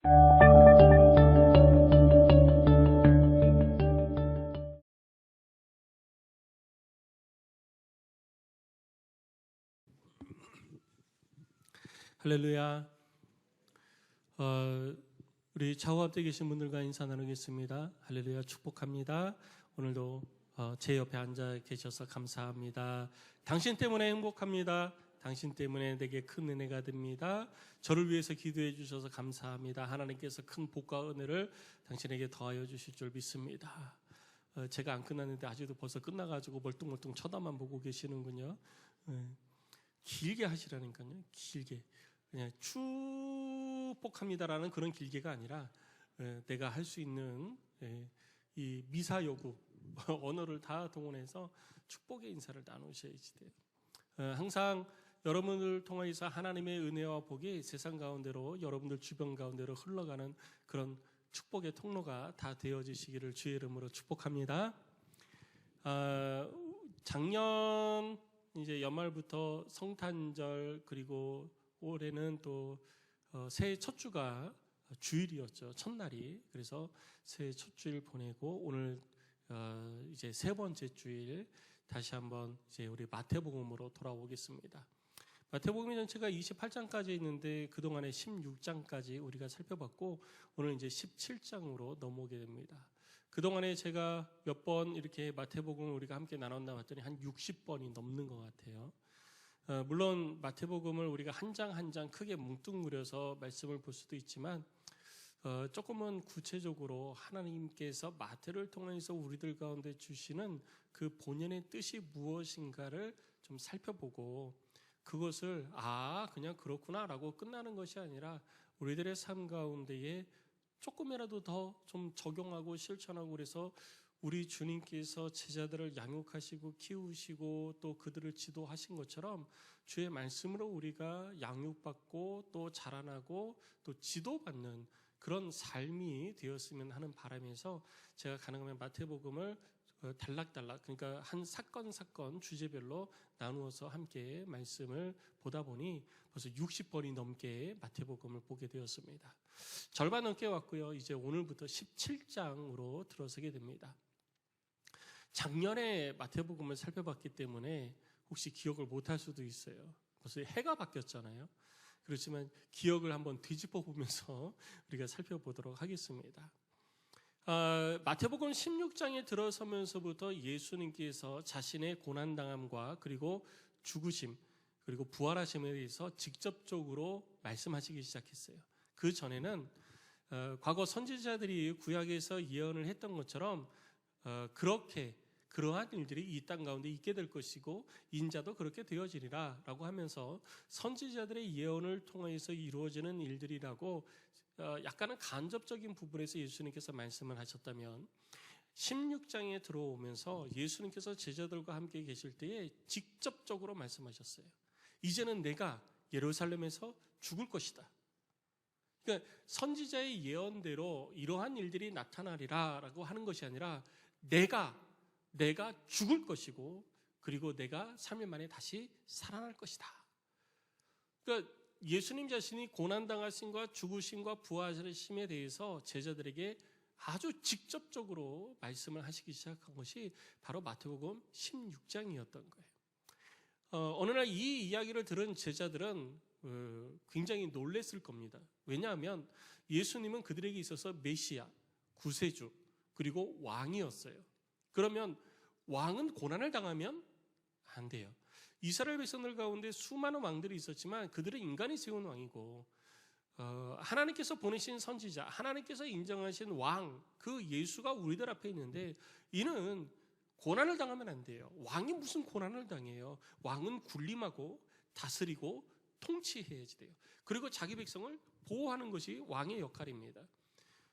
할렐루야. 우리 좌우 앞에 계신 분들과 인사 나누겠습니다. 할렐루야, 축복합니다. 오늘도 제 옆에 앉아 계셔서 감사합니다. 당신 때문에 행복합니다. 당신 때문에 내게 큰 은혜가 됩니다. 저를 위해서 기도해 주셔서 감사합니다. 하나님께서 큰 복과 은혜를 당신에게 더하여 주실 줄 믿습니다. 제가 안 끝났는데 아직도 벌써 끝나가지고 멀뚱멀뚱 쳐다만 보고 계시는군요. 길게 하시라니까요. 길게. 그냥 축복합니다라는 그런 길게가 아니라 내가 할 수 있는 이 미사여구 언어를 다 동원해서 축복의 인사를 나누셔야지 돼요. 항상 여러분을 통해서 하나님의 은혜와 복이 세상 가운데로, 여러분들 주변 가운데로 흘러가는 그런 축복의 통로가 다 되어지시기를 주의 이름으로 축복합니다. 작년 이제 연말부터 성탄절, 그리고 올해는 또 새해 첫 주가 주일이었죠. 첫날이. 그래서 새해 첫 주일 보내고 오늘 이제 세 번째 주일 다시 한번 이제 우리 마태복음으로 돌아오겠습니다. 마태복음 전체가 28장까지 있는데 그동안에 16장까지 우리가 살펴봤고 오늘 이제 17장으로 넘어오게 됩니다. 그동안에 제가 몇 번 이렇게 마태복음을 우리가 함께 나눴나 봤더니 한 60번이 넘는 것 같아요. 물론 마태복음을 우리가 한 장 한 장 크게 뭉뚱그려서 말씀을 볼 수도 있지만 조금은 구체적으로 하나님께서 마태를 통해서 우리들 가운데 주시는 그 본연의 뜻이 무엇인가를 좀 살펴보고 그것을 그냥 그렇구나 라고 끝나는 것이 아니라 우리들의 삶 가운데에 조금이라도 더 좀 적용하고 실천하고 그래서 우리 주님께서 제자들을 양육하시고 키우시고 또 그들을 지도하신 것처럼 주의 말씀으로 우리가 양육받고 또 자라나고 또 지도받는 그런 삶이 되었으면 하는 바람에서 제가 가능하면 마태복음을 단락단락, 그러니까 한 사건 주제별로 나누어서 함께 말씀을 보다 보니 벌써 60번이 넘게 마태복음을 보게 되었습니다. 절반 넘게 왔고요. 이제 오늘부터 17장으로 들어서게 됩니다. 작년에 마태복음을 살펴봤기 때문에 혹시 기억을 못할 수도 있어요. 벌써 해가 바뀌었잖아요. 그렇지만 기억을 한번 뒤집어 보면서 우리가 살펴보도록 하겠습니다. 마태복음 16장에 들어서면서부터 예수님께서 자신의 고난당함과 그리고 죽으심 그리고 부활하심에 대해서 직접적으로 말씀하시기 시작했어요. 그 전에는 과거 선지자들이 구약에서 예언을 했던 것처럼 그러한 일들이 이 땅 가운데 있게 될 것이고 인자도 그렇게 되어지리라 라고 하면서 선지자들의 예언을 통해서 이루어지는 일들이라고 약간은 간접적인 부분에서 예수님께서 말씀을 하셨다면 16장에 들어오면서 예수님께서 제자들과 함께 계실 때에 직접적으로 말씀하셨어요. 이제는 내가 예루살렘에서 죽을 것이다. 그러니까 선지자의 예언대로 이러한 일들이 나타나리라 라고 하는 것이 아니라 내가 죽을 것이고 그리고 내가 3일 만에 다시 살아날 것이다. 그러니까 예수님 자신이 고난당하심과 죽으심과 부활하심에 대해서 제자들에게 아주 직접적으로 말씀을 하시기 시작한 것이 바로 마태복음 16장이었던 거예요. 어느 날 이 이야기를 들은 제자들은 굉장히 놀랬을 겁니다. 왜냐하면 예수님은 그들에게 있어서 메시아, 구세주, 그리고 왕이었어요. 그러면 왕은 고난을 당하면 안 돼요. 이스라엘 백성들 가운데 수많은 왕들이 있었지만 그들은 인간이 세운 왕이고 하나님께서 보내신 선지자, 하나님께서 인정하신 왕, 그 예수가 우리들 앞에 있는데 이는 고난을 당하면 안 돼요. 왕이 무슨 고난을 당해요. 왕은 군림하고 다스리고 통치해야지 돼요. 그리고 자기 백성을 보호하는 것이 왕의 역할입니다.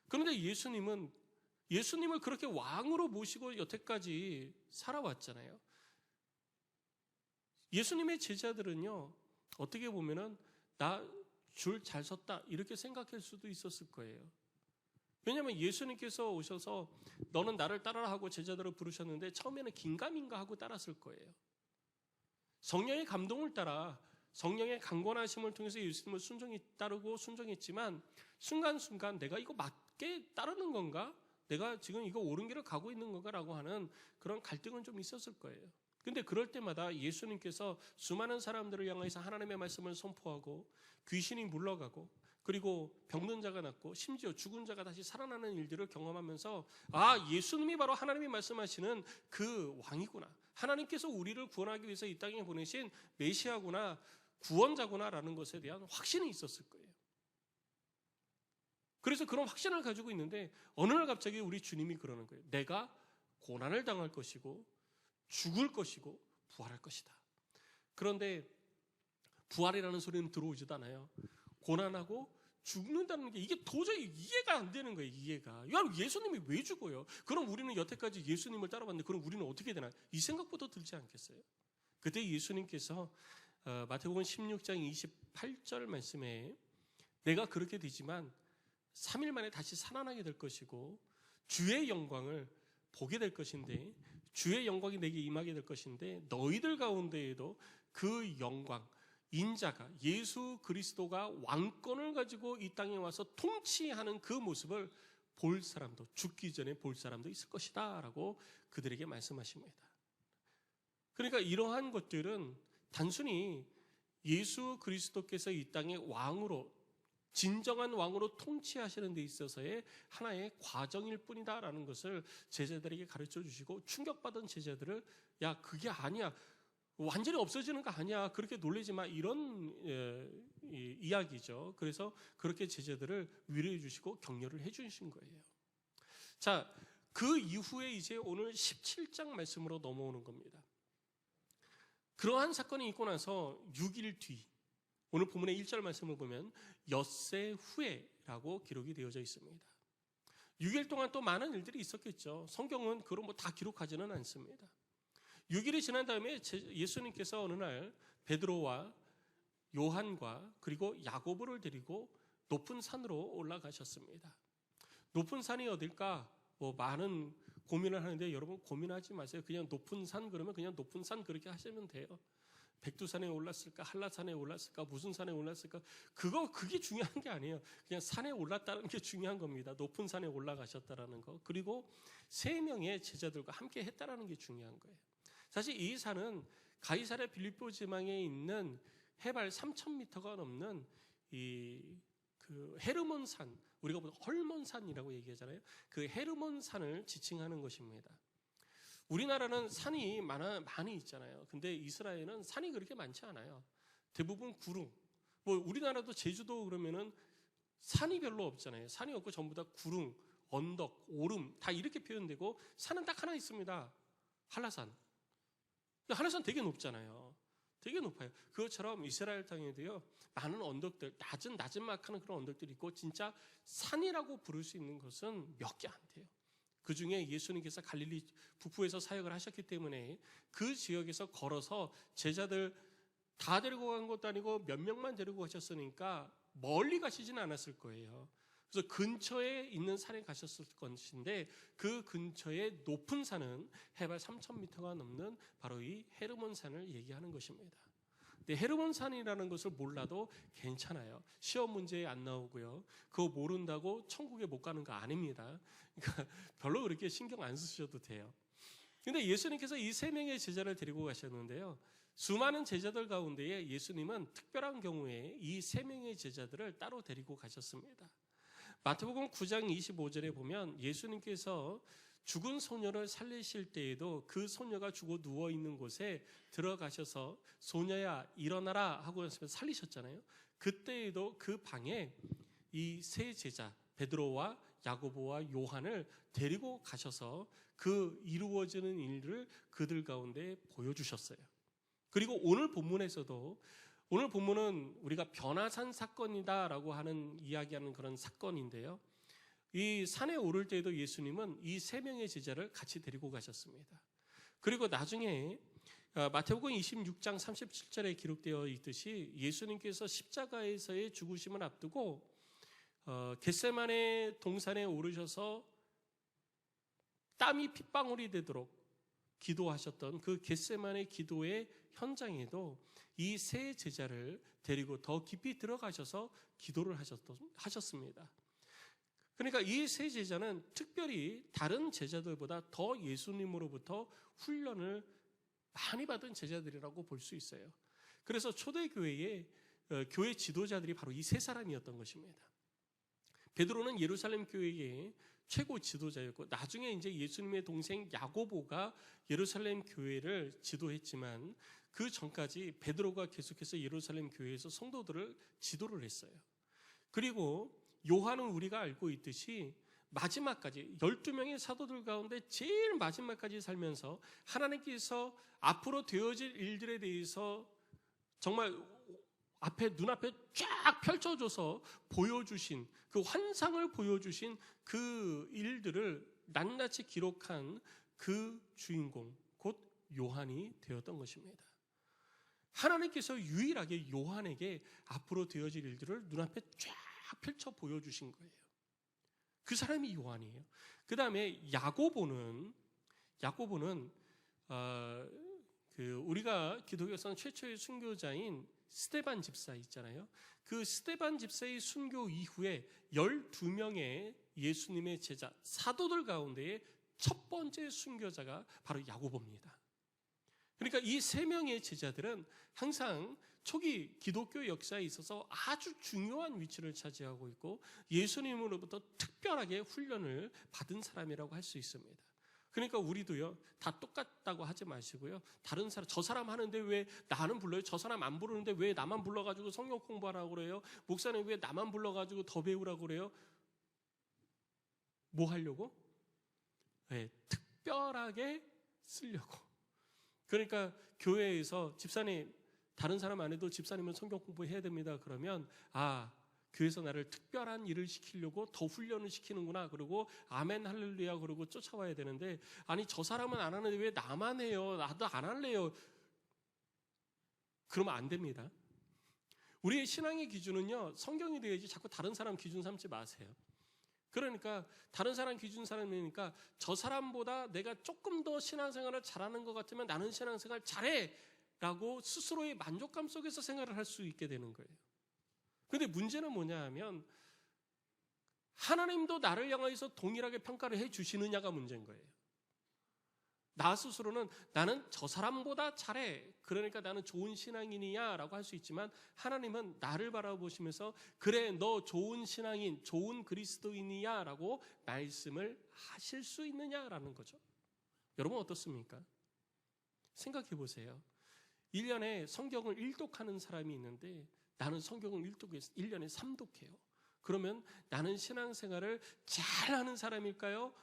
그런데 예수님을 그렇게 왕으로 모시고 여태까지 살아왔잖아요. 예수님의 제자들은요, 어떻게 보면은 나 줄 잘 섰다 이렇게 생각할 수도 있었을 거예요. 왜냐하면 예수님께서 오셔서 너는 나를 따르라 하고 제자들을 부르셨는데 처음에는 긴가민가 하고 따랐을 거예요. 성령의 감동을 따라 성령의 강권하심을 통해서 예수님을 따르고 순종했지만 순간순간 내가 이거 맞게 따르는 건가? 내가 지금 이거 옳은 길을 가고 있는 건가라고 하는 그런 갈등은 좀 있었을 거예요. 근데 그럴 때마다 예수님께서 수많은 사람들을 향해서 하나님의 말씀을 선포하고 귀신이 물러가고 그리고 병든 자가 낫고 심지어 죽은 자가 다시 살아나는 일들을 경험하면서 아, 예수님이 바로 하나님이 말씀하시는 그 왕이구나. 하나님께서 우리를 구원하기 위해서 이 땅에 보내신 메시아구나, 구원자구나라는 것에 대한 확신이 있었을 거예요. 그래서 그런 확신을 가지고 있는데 어느 날 갑자기 우리 주님이 그러는 거예요. 내가 고난을 당할 것이고 죽을 것이고 부활할 것이다. 그런데 부활이라는 소리는 들어오지도 않아요. 고난하고 죽는다는 게 이게 도저히 이해가 안 되는 거예요. 이해가. 예수님이 왜 죽어요? 그럼 우리는 여태까지 예수님을 따라봤는데 그럼 우리는 어떻게 되나? 이 생각부터 들지 않겠어요? 그때 예수님께서 마태복음 16장 28절 말씀에 내가 그렇게 되지만 3일 만에 다시 살아나게 될 것이고 주의 영광을 보게 될 것인데 주의 영광이 내게 임하게 될 것인데 너희들 가운데에도 그 영광 인자가 예수 그리스도가 왕권을 가지고 이 땅에 와서 통치하는 그 모습을 볼 사람도 죽기 전에 볼 사람도 있을 것이다 라고 그들에게 말씀하십니다. 그러니까 이러한 것들은 단순히 예수 그리스도께서 이 땅의 왕으로 진정한 왕으로 통치하시는 데 있어서의 하나의 과정일 뿐이다라는 것을 제자들에게 가르쳐 주시고 충격받은 제자들을 야 그게 아니야. 완전히 없어지는 거 아니야. 그렇게 놀라지 마. 이런 이야기죠. 그래서 그렇게 제자들을 위로해 주시고 격려를 해 주신 거예요. 자, 그 이후에 이제 오늘 17장 말씀으로 넘어오는 겁니다. 그러한 사건이 있고 나서 6일 뒤 오늘 본문의 1절 말씀을 보면 엿새 후에라고 기록이 되어져 있습니다. 6일 동안 또 많은 일들이 있었겠죠. 성경은 그런 뭐 다 기록하지는 않습니다. 6일이 지난 다음에 예수님께서 어느 날 베드로와 요한과 그리고 야고보를 데리고 높은 산으로 올라가셨습니다. 높은 산이 어딜까? 뭐 많은 고민을 하는데 여러분 고민하지 마세요. 그냥 높은 산 그러면 그냥 높은 산 그렇게 하시면 돼요. 백두산에 올랐을까? 한라산에 올랐을까? 무슨 산에 올랐을까? 그게 중요한 게 아니에요. 그냥 산에 올랐다는 게 중요한 겁니다. 높은 산에 올라가셨다라는 거. 그리고 3명의 제자들과 함께 했다라는 게 중요한 거예요. 사실 이 산은 가이사랴 빌립보 지방에 있는 해발 3,000m가 넘는 그 헤르몬 산, 우리가 보통 헐몬산이라고 얘기하잖아요. 그 헤르몬 산을 지칭하는 것입니다. 우리나라는 산이 많이 있잖아요. 근데 이스라엘은 산이 그렇게 많지 않아요. 대부분 구릉. 뭐 우리나라도 제주도 그러면은 산이 별로 없잖아요. 산이 없고 전부 다 구릉, 언덕, 오름 다 이렇게 표현되고 산은 딱 하나 있습니다. 한라산. 한라산 되게 높잖아요. 되게 높아요. 그것처럼 이스라엘 땅에도요 많은 언덕들, 나지막하는 그런 언덕들이 있고 진짜 산이라고 부를 수 있는 것은 몇 개 안 돼요. 그 중에 예수님께서 갈릴리 북부에서 사역을 하셨기 때문에 그 지역에서 걸어서 제자들 다 데리고 간 것도 아니고 몇 명만 데리고 가셨으니까 멀리 가시지는 않았을 거예요. 그래서 근처에 있는 산에 가셨을 것인데 그 근처에 높은 산은 해발 3,000m가 넘는 바로 이 헤르몬 산을 얘기하는 것입니다. 근데 헤르몬 산이라는 것을 몰라도 괜찮아요. 시험 문제에 안 나오고요. 그거 모른다고 천국에 못 가는 거 아닙니다. 그러니까 별로 그렇게 신경 안 쓰셔도 돼요. 근데 예수님께서 이 3명의 제자를 데리고 가셨는데요. 수많은 제자들 가운데에 예수님은 특별한 경우에 이 3명의 제자들을 따로 데리고 가셨습니다. 마태복음 9장 25절에 보면 예수님께서 죽은 소녀를 살리실 때에도 그 소녀가 죽어 누워 있는 곳에 들어가셔서 소녀야 일어나라 하고 살리셨잖아요. 그때에도 그 방에 이 3 제자 베드로와 야고보와 요한을 데리고 가셔서 그 이루어지는 일을 그들 가운데 보여주셨어요. 그리고 오늘 본문에서도 오늘 본문은 우리가 변화산 사건이다라고 하는 이야기하는 그런 사건인데요. 이 산에 오를 때에도 예수님은 이 3명의 제자를 같이 데리고 가셨습니다. 그리고 나중에 마태복음 26장 37절에 기록되어 있듯이 예수님께서 십자가에서의 죽으심을 앞두고 겟세마네 동산에 오르셔서 땀이 핏방울이 되도록 기도하셨던 그 겟세마네 기도의 현장에도 이 세 제자를 데리고 더 깊이 들어가셔서 기도를 하셨습니다. 그러니까 이 세 제자는 특별히 다른 제자들보다 더 예수님으로부터 훈련을 많이 받은 제자들이라고 볼 수 있어요. 그래서 초대교회의 교회 지도자들이 바로 이 세 사람이었던 것입니다. 베드로는 예루살렘 교회의 최고 지도자였고, 나중에 이제 예수님의 동생 야고보가 예루살렘 교회를 지도했지만 그 전까지 베드로가 계속해서 예루살렘 교회에서 성도들을 지도를 했어요. 그리고 요한은 우리가 알고 있듯이 마지막까지 12명의 사도들 가운데 제일 마지막까지 살면서 하나님께서 앞으로 되어질 일들에 대해서 정말 눈앞에 쫙 펼쳐줘서 보여주신 그 환상을 보여주신 그 일들을 낱낱이 기록한 그 주인공, 곧 요한이 되었던 것입니다. 하나님께서 유일하게 요한에게 앞으로 되어질 일들을 눈앞에 쫙 펼쳐 보여주신 거예요. 그 사람이 요한이에요. 그 다음에 야고보는 우리가 기독교상 최초의 순교자인 스데반 집사 있잖아요. 그 스데반 집사의 순교 이후에 12명의 예수님의 제자 사도들 가운데의 첫 번째 순교자가 바로 야고보입니다. 그러니까 이 세 명의 제자들은 항상 초기 기독교 역사에 있어서 아주 중요한 위치를 차지하고 있고 예수님으로부터 특별하게 훈련을 받은 사람이라고 할 수 있습니다. 그러니까 우리도요, 다 똑같다고 하지 마시고요. 다른 사람, 저 사람 하는데 왜 나는 불러요? 저 사람 안 부르는데 왜 나만 불러가지고 성경 공부하라고 그래요? 목사님 왜 나만 불러가지고 더 배우라고 그래요? 뭐 하려고? 네, 특별하게 쓰려고. 그러니까 교회에서 집사님, 다른 사람 안 해도 집사님은 성경 공부해야 됩니다. 그러면 교회에서 나를 특별한 일을 시키려고 더 훈련을 시키는구나. 그러고 아멘 할렐루야 그러고 쫓아와야 되는데, 아니 저 사람은 안 하는데 왜 나만 해요? 나도 안 할래요. 그러면 안 됩니다. 우리의 신앙의 기준은요, 성경이 되어야지 자꾸 다른 사람 기준 삼지 마세요. 그러니까 다른 사람 기준 사람이니까 저 사람보다 내가 조금 더 신앙생활을 잘하는 것 같으면 나는 신앙생활 잘해 라고 스스로의 만족감 속에서 생활을 할 수 있게 되는 거예요. 그런데 문제는 뭐냐 하면 하나님도 나를 향해서 동일하게 평가를 해 주시느냐가 문제인 거예요. 나 스스로는 나는 저 사람보다 잘해, 그러니까 나는 좋은 신앙인이야 라고 할 수 있지만, 하나님은 나를 바라보시면서 그래 너 좋은 신앙인, 좋은 그리스도인이야 라고 말씀을 하실 수 있느냐라는 거죠. 여러분 어떻습니까? 생각해 보세요. 1년에 성경을 일독하는 사람이 있는데 나는 성경을 1년에 3독해요. 그러면 나는 신앙생활을 잘하는 사람일까요?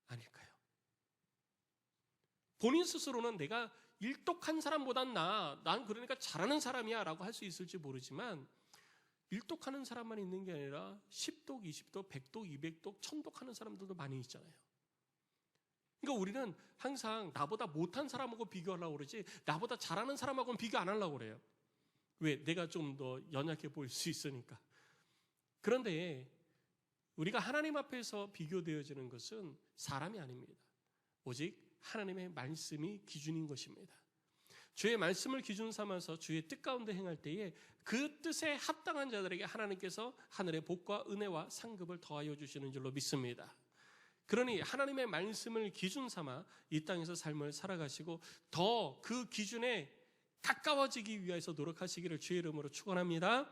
아닐까요? 본인 스스로는 내가 일독한 사람보단 난 그러니까 잘하는 사람이야 라고 할 수 있을지 모르지만, 일독하는 사람만 있는 게 아니라 10독, 20독, 100독, 200독, 1000독 하는 사람들도 많이 있잖아요. 그러니까 우리는 항상 나보다 못한 사람하고 비교하려고 그러지 나보다 잘하는 사람하고는 비교 안 하려고 그래요. 왜? 내가 좀 더 연약해 보일 수 있으니까. 그런데 우리가 하나님 앞에서 비교되어지는 것은 사람이 아닙니다. 오직 하나님의 말씀이 기준인 것입니다. 주의 말씀을 기준 삼아서 주의 뜻 가운데 행할 때에 그 뜻에 합당한 자들에게 하나님께서 하늘의 복과 은혜와 상급을 더하여 주시는 줄로 믿습니다. 그러니 하나님의 말씀을 기준 삼아 이 땅에서 삶을 살아가시고 더 그 기준에 가까워지기 위해서 노력하시기를 주의 이름으로 축원합니다.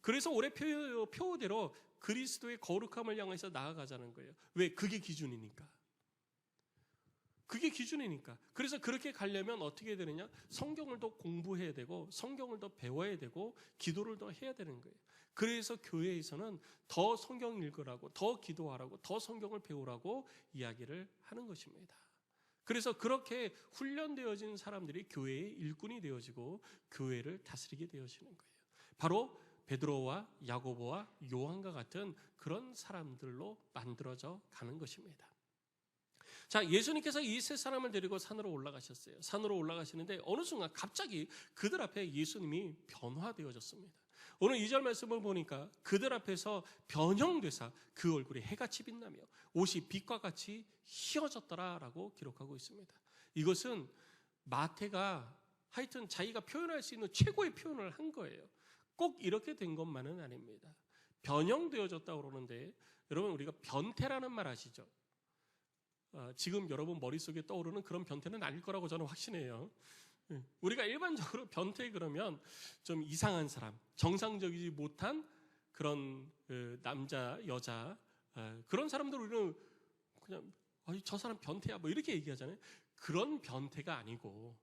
그래서 올해 표대로 그리스도의 거룩함을 향해서 나아가자는 거예요. 왜? 그게 기준이니까. 그게 기준이니까. 그래서 그렇게 가려면 어떻게 되느냐? 성경을 더 공부해야 되고 성경을 더 배워야 되고 기도를 더 해야 되는 거예요. 그래서 교회에서는 더 성경 읽으라고, 더 기도하라고, 더 성경을 배우라고 이야기를 하는 것입니다. 그래서 그렇게 훈련되어진 사람들이 교회의 일꾼이 되어지고 교회를 다스리게 되어지는 거예요. 바로 베드로와 야고보와 요한과 같은 그런 사람들로 만들어져 가는 것입니다. 자, 예수님께서 이 세 사람을 데리고 산으로 올라가셨어요. 산으로 올라가시는데 어느 순간 갑자기 그들 앞에 예수님이 변화되어졌습니다. 오늘 2절 말씀을 보니까 그들 앞에서 변형되사 그 얼굴이 해같이 빛나며 옷이 빛과 같이 희어졌더라라고 기록하고 있습니다. 이것은 마태가 하여튼 자기가 표현할 수 있는 최고의 표현을 한 거예요. 꼭 이렇게 된 것만은 아닙니다. 변형되어졌다고 그러는데 여러분 우리가 변태라는 말 아시죠? 지금 여러분 머릿속에 떠오르는 그런 변태는 아닐 거라고 저는 확신해요. 우리가 일반적으로 변태 그러면 좀 이상한 사람, 정상적이지 못한 그런 남자, 여자 그런 사람들 우리는 그냥 저 사람 변태야 뭐 이렇게 얘기하잖아요. 그런 변태가 아니고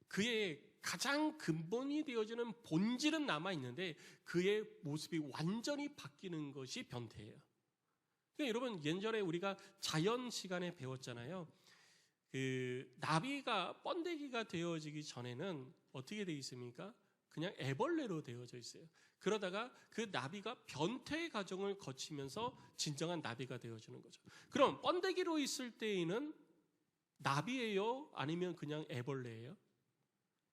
그의 가장 근본이 되어지는 본질은 남아있는데 그의 모습이 완전히 바뀌는 것이 변태예요. 그러니까 여러분 예전에 우리가 자연 시간에 배웠잖아요. 나비가 번데기가 되어지기 전에는 어떻게 되어 있습니까? 그냥 애벌레로 되어져 있어요. 그러다가 그 나비가 변태 과정을 거치면서 진정한 나비가 되어지는 거죠. 그럼 번데기로 있을 때에는 나비예요? 아니면 그냥 애벌레예요?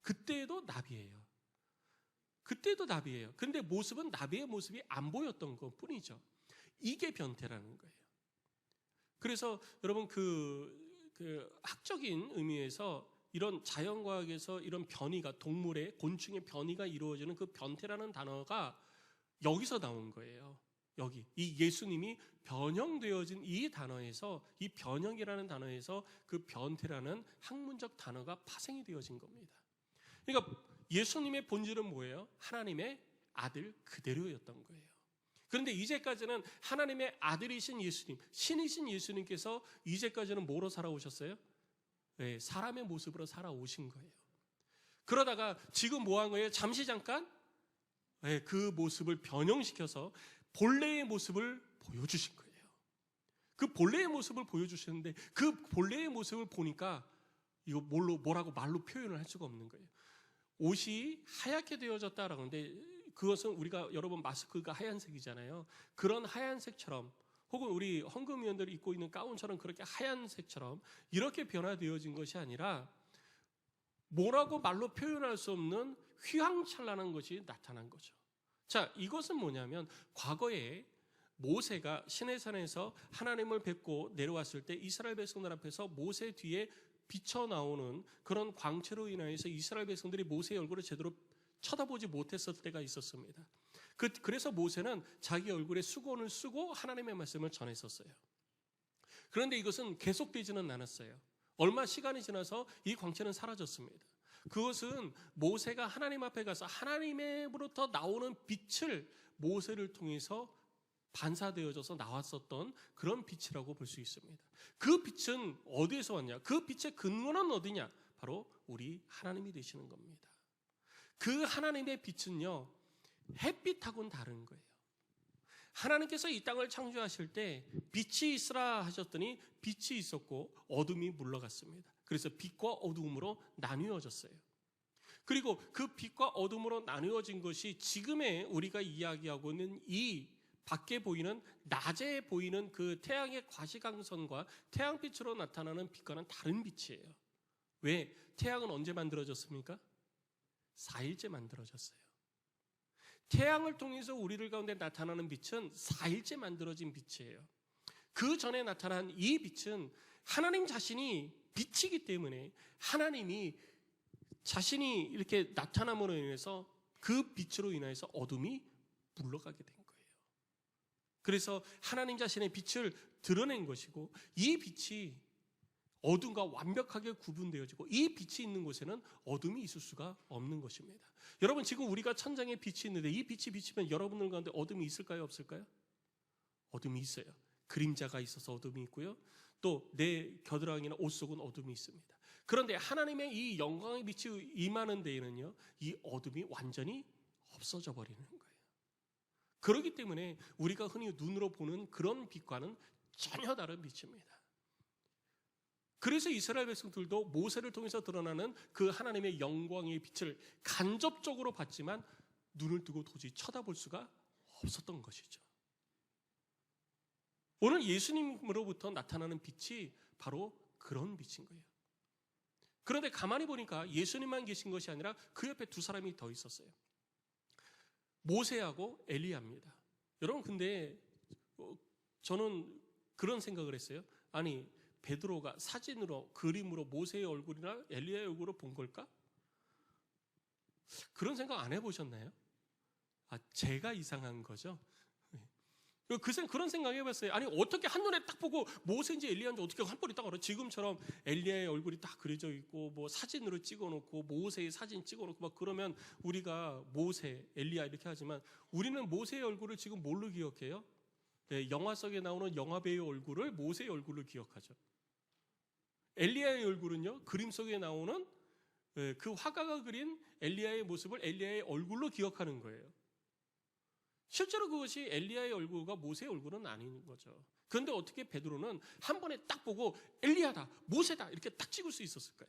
그때도 나비예요. 그때도 나비예요. 근데 모습은 나비의 모습이 안 보였던 것 뿐이죠. 이게 변태라는 거예요. 그래서 여러분 그 학적인 의미에서 이런 자연과학에서 이런 변이가 동물의 곤충의 변이가 이루어지는 그 변태라는 단어가 여기서 나온 거예요. 여기 이 예수님이 변형되어진 이 단어에서 이 변형이라는 단어에서 그 변태라는 학문적 단어가 파생이 되어진 겁니다. 그러니까 예수님의 본질은 뭐예요? 하나님의 아들 그대로였던 거예요. 그런데 이제까지는 하나님의 아들이신 예수님, 신이신 예수님께서 이제까지는 뭐로 살아오셨어요? 네, 사람의 모습으로 살아오신 거예요. 그러다가 지금 뭐 한 거예요? 잠시 잠깐 그 모습을 변형시켜서 본래의 모습을 보여주신 거예요. 그 본래의 모습을 보여주셨는데 그 본래의 모습을 보니까 이거 뭐라고 말로 표현을 할 수가 없는 거예요. 옷이 하얗게 되어졌다라고 하는데 그것은 우리가 여러분 마스크가 하얀색이잖아요. 그런 하얀색처럼 혹은 우리 헌금위원들이 입고 있는 가운처럼 그렇게 하얀색처럼 이렇게 변화되어진 것이 아니라 뭐라고 말로 표현할 수 없는 휘황찬란한 것이 나타난 거죠. 자, 이것은 뭐냐면 과거에 모세가 시내산에서 하나님을 뵙고 내려왔을 때 이스라엘 백성들 앞에서 모세 뒤에 비쳐 나오는 그런 광채로 인하여서 이스라엘 백성들이 모세의 얼굴을 제대로 쳐다보지 못했을 때가 있었습니다. 그래서 모세는 자기 얼굴에 수건을 쓰고 하나님의 말씀을 전했었어요. 그런데 이것은 계속되지는 않았어요. 얼마 시간이 지나서 이 광채는 사라졌습니다. 그것은 모세가 하나님 앞에 가서 하나님으로부터 나오는 빛을 모세를 통해서 반사되어져서 나왔었던 그런 빛이라고 볼 수 있습니다. 그 빛은 어디에서 왔냐? 그 빛의 근원은 어디냐? 바로 우리 하나님이 되시는 겁니다. 그 하나님의 빛은요, 햇빛하고는 다른 거예요. 하나님께서 이 땅을 창조하실 때 빛이 있으라 하셨더니 빛이 있었고 어둠이 물러갔습니다. 그래서 빛과 어둠으로 나뉘어졌어요. 그리고 그 빛과 어둠으로 나뉘어진 것이 지금의 우리가 이야기하고 있는 이 밖에 보이는 낮에 보이는 그 태양의 과시광선과 태양빛으로 나타나는 빛과는 다른 빛이에요. 왜? 태양은 언제 만들어졌습니까? 4일째 만들어졌어요. 태양을 통해서 우리들 가운데 나타나는 빛은 4일째 만들어진 빛이에요. 그 전에 나타난 이 빛은 하나님 자신이 빛이기 때문에 하나님이 자신이 이렇게 나타남으로 인해서 그 빛으로 인해서 어둠이 물러가게 된 거예요. 그래서 하나님 자신의 빛을 드러낸 것이고 이 빛이 어둠과 완벽하게 구분되어지고 이 빛이 있는 곳에는 어둠이 있을 수가 없는 것입니다. 여러분 지금 우리가 천장에 빛이 있는데 이 빛이 비치면 여러분들 가운데 어둠이 있을까요? 없을까요? 어둠이 있어요. 그림자가 있어서 어둠이 있고요. 또 내 겨드랑이나 옷 속은 어둠이 있습니다. 그런데 하나님의 이 영광의 빛이 임하는 데에는요, 이 어둠이 완전히 없어져 버리는 거예요. 그렇기 때문에 우리가 흔히 눈으로 보는 그런 빛과는 전혀 다른 빛입니다. 그래서 이스라엘 백성들도 모세를 통해서 드러나는 그 하나님의 영광의 빛을 간접적으로 봤지만 눈을 뜨고 도저히 쳐다볼 수가 없었던 것이죠. 오늘 예수님으로부터 나타나는 빛이 바로 그런 빛인 거예요. 그런데 가만히 보니까 예수님만 계신 것이 아니라 그 옆에 두 사람이 더 있었어요. 모세하고 엘리야입니다. 여러분 근데 저는 그런 생각을 했어요. 아니 베드로가 사진으로 그림으로 모세의 얼굴이나 엘리야의 얼굴을 본 걸까? 그런 생각 안 해보셨나요? 제가 이상한 거죠. 그런 생각 해봤어요. 아니 어떻게 한눈에 딱 보고 모세인지 엘리야인지 어떻게 한 번에 딱 알아? 지금처럼 엘리야의 얼굴이 딱 그려져 있고 뭐 사진으로 찍어놓고 모세의 사진 찍어놓고 막 그러면 우리가 모세, 엘리야 이렇게 하지만 우리는 모세의 얼굴을 지금 뭘로 기억해요? 네, 영화 속에 나오는 영화 배우의 얼굴을 모세의 얼굴로 기억하죠. 엘리야의 얼굴은요, 그림 속에 나오는 그 화가가 그린 엘리야의 모습을 엘리야의 얼굴로 기억하는 거예요. 실제로 그것이 엘리야의 얼굴과 모세의 얼굴은 아닌 거죠. 그런데 어떻게 베드로는 한 번에 딱 보고 엘리야다, 모세다 이렇게 딱 찍을 수 있었을까요?